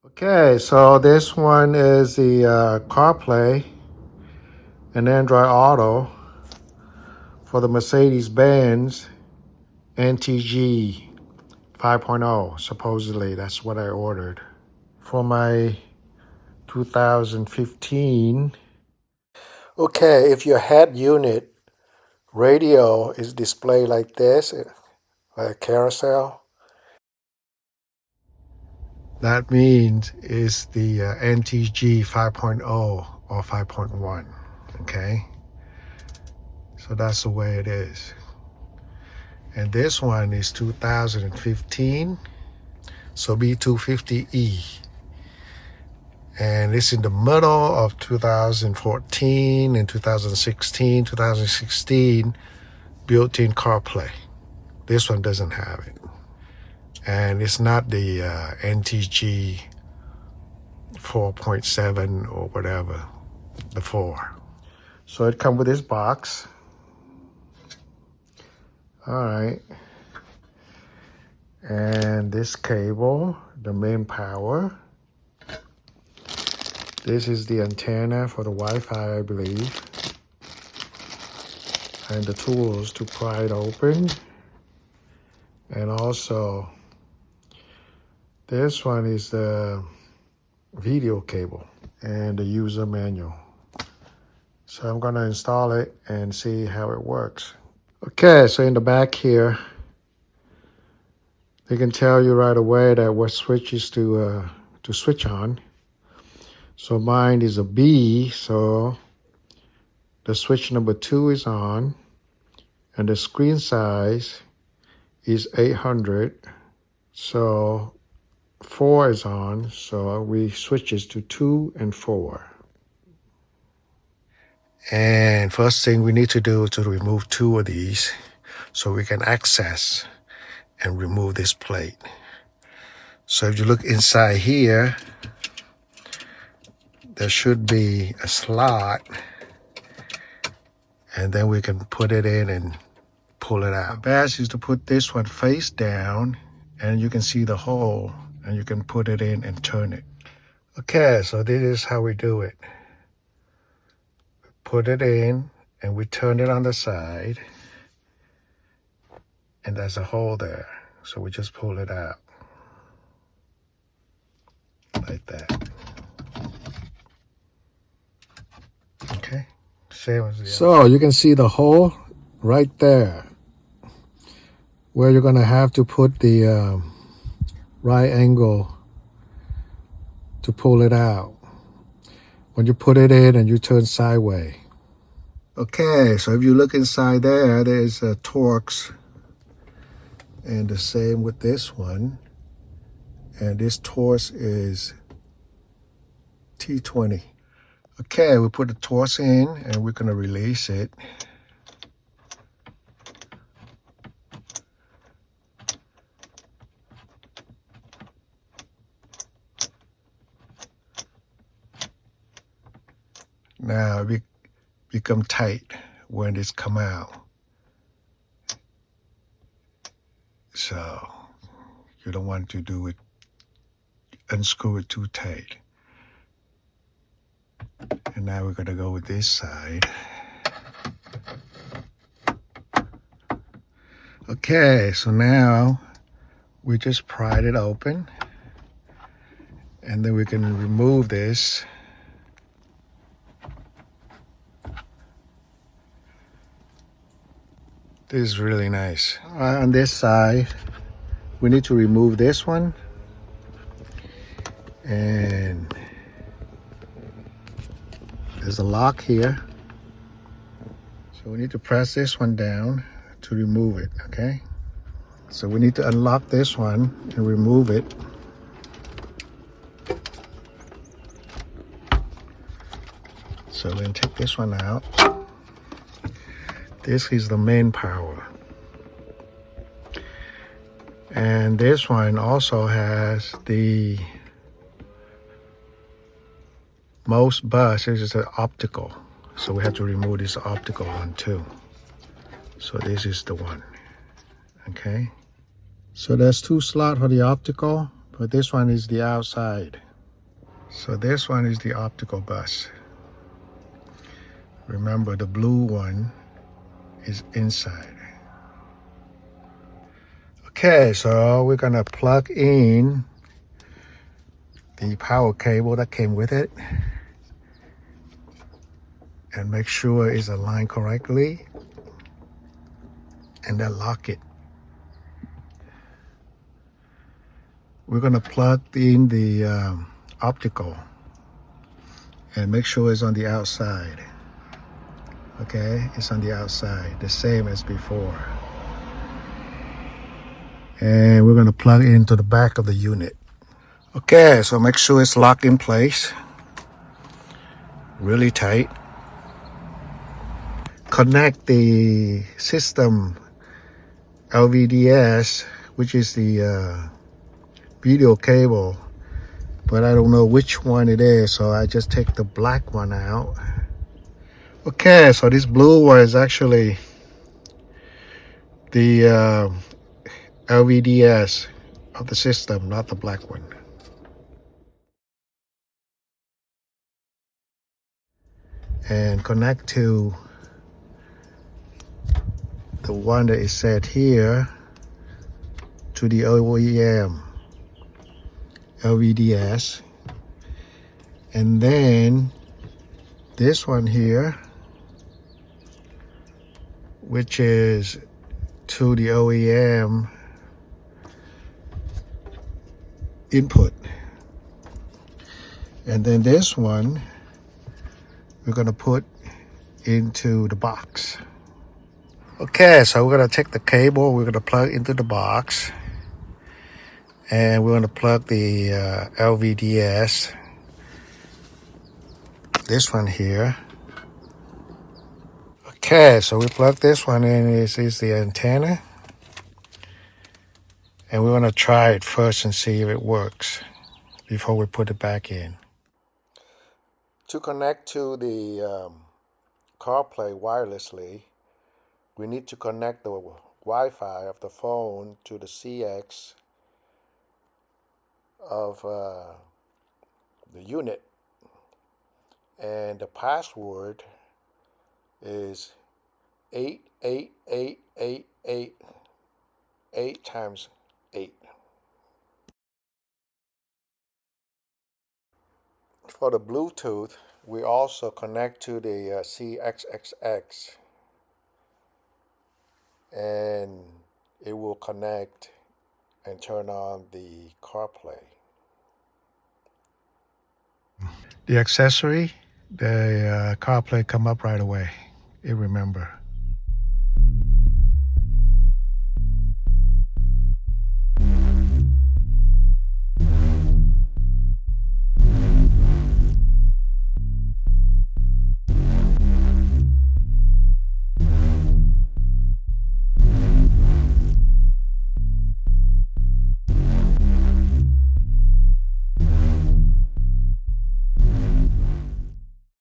Okay, so this one is the CarPlay and Android Auto for the Mercedes-Benz NTG 5.0. Supposedly, that's what I ordered for my 2015. Okay, if your head unit radio is displayed like this, like a carousel, that means it's the NTG 5.0 or 5.1, okay? So that's the way it is. And this one is 2015, so B250e. And it's in the middle of 2014 and 2016 built-in CarPlay. This one doesn't have it. And it's not the NTG 4.7 or whatever, the 4. So it comes with this box. All right. And this cable, the main power. This is the antenna for the Wi-Fi, I believe. And the tools to pry it open. And also, this one is the video cable and the user manual. So I'm going to install it and see how it works. Okay, so in the back here, they can tell you right away that what switches to switch on. So mine is a B, so the switch number 2 is on, and the screen size is 800. So 4 is on, so we switches to 2 and 4. And first thing we need to do is to remove 2 of these so we can access and remove this plate. So if you look inside here, there should be a slot, and then we can put it in and pull it out. The best is to put this one face down, and you can see the hole, and you can put it in and turn it. Okay, so this is how we do it. Put it in, and we turn it on the side, and there's a hole there. So we just pull it out like that. Okay, same as the other. So you can see the hole right there, where you're gonna have to put the right angle to pull it out. When you put it in and you turn sideways. Okay, so if you look inside there, there's Torx, and the same with this one. And this Torx is T20. Okay, we put the Torx in, and we're gonna release it. Now it become tight when it's come out. So you don't want to do it, unscrew it too tight. And now we're gonna go with this side. Okay, so now we just pried it open, and then we can remove this. This is really nice. On this side, we need to remove this one, and there's a lock here. So we need to press this one down to remove it, okay? So we need to unlock this one and remove it. So then take this one out. This is the main power. And this one also has the most bus. This is an optical. So we have to remove this optical one too. So this is the one, okay? So there's 2 slots for the optical, but this one is the outside. So this one is the optical bus. Remember, the blue one is inside. Okay, so we're gonna plug in the power cable that came with it and make sure it's aligned correctly, and then lock it. We're gonna plug in the optical and make sure it's on the outside. Okay, it's on the outside, the same as before. And we're gonna plug it into the back of the unit. Okay, so make sure it's locked in place, really tight. Connect the system LVDS, which is the video cable, but I don't know which one it is, so I just take the black one out. Okay, so this blue one is actually the LVDS of the system, not the black one. And connect to the one that is set here to the OEM LVDS, and then this one here, which is to the OEM input, and then this one we're gonna put into the box. Okay, so we're gonna take the cable, we're gonna plug into the box, and we're gonna plug the LVDS, this one here. Okay, so we plug this one in. This is the antenna, and we're gonna try it first and see if it works before we put it back in. To connect to the CarPlay wirelessly, we need to connect the Wi-Fi of the phone to the CX of the unit, and the password is 88888 8 times 8. For the Bluetooth, we also connect to the CXXX, and it will connect and turn on the CarPlay. The accessory, the CarPlay come up right away. You remember.